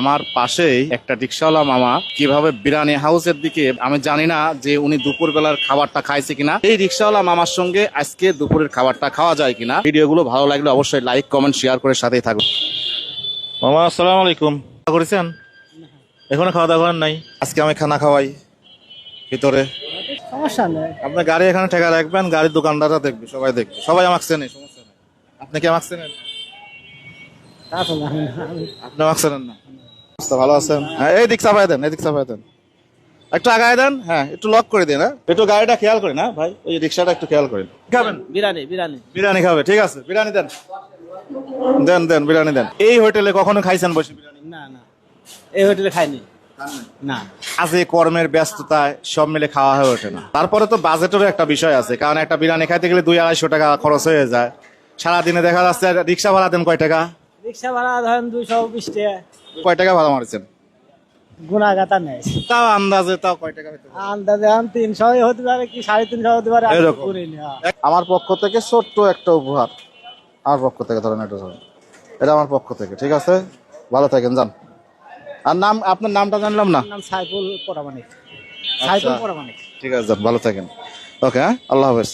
আমার পাশেই একটা রিক্সাওয়ালা মামা কিভাবে বিরিয়ানি হাউসের দিকে, আমি জানি না যে উনি দুপুর বেলার খাবারটা খাইছে কিনা। এই রিক্সাওয়ালা মামার সঙ্গে আজকে দুপুরের খাবারটা খাওয়া যায় কিনা। ভিডিওগুলো ভালো লাগলে অবশ্যই লাইক কমেন্ট শেয়ার করে সাথেই থাকুন। মামা আসসালামু আলাইকুম, করেছেন এখনো খাওয়া দাওয়া করেন নাই? আজকে আমি খানা খাওয়াই ভিতরে, সমস্যা নেই। আপনার গাড়ি এখানে ঠেকা রাখবেন, গাড়ির দোকানদাররা দেখবে, সবাই দেখবে, সবাই আমাকে চেনে, সমস্যা নেই। আপনি কি আমাকে চেনেন? তা তো জানি না আমি। আপনি আমাকে চেনেন না? অবস্থা ভালো আছেন? হ্যাঁ, এই দিক চাপাই দেন, এদিক চাপাই দেন, একটু আগায় দেন। হ্যাঁ, একটু লক করে দিন। হ্যাঁ, একটু গাড়িটা খেয়াল করেন। হ্যাঁ ভাই, ওই রিক্সাটা একটু খেয়াল করেন। খাবেন বিরিয়ানি বিরিয়ানি বিরিয়ানি? খাবে, ঠিক আছে, বিরিয়ানি দেন, দেন দেন, বিরিয়ানি দেন। এই হোটেলে কখনো খাইছেন বসে বিরিয়ানি? না না, এই হোটেলে খাইনি না। আজে কর্মের ব্যস্ততায় সব মিলে খাওয়া হয়ে ওঠে না। তারপরে তো বাজেটেরও একটা বিষয় আছে, কারণ একটা বিরিয়ানি খাইতে গেলে 200-250 টাকা খরচ হয়ে যায়। সারাদিনে দেখা যাচ্ছে রিক্সা ভাড়া দেন কয় টাকা? রিক্সা ভাড়া ধরেন 220 টাকা। কয় টাকা ভাড়া মারছেন? গুণাগাতা নেই, তাও আন্দাজে তাও কয় টাকা হতে পারে? আন্দাজে এখন 300 হতে পারে কি 350 হতে পারে, আমি এরকম। করিনি। হ্যাঁ। আমার পক্ষ থেকে ছোট্ট একটা উপহার, আমার পক্ষ থেকে ধরেন, এটা ধরেন, এটা আমার পক্ষ থেকে, ঠিক আছে? ভালো থাকেন, যান। আর নাম, আপনার নামটা জানলাম না। আমার নাম সাইফুল পরামানিক। সাইফুল পরামানিক। ঠিক আছে, যান, ভালো থাকেন। ওকে, হ্যাঁ, আল্লাহ হাফেজ।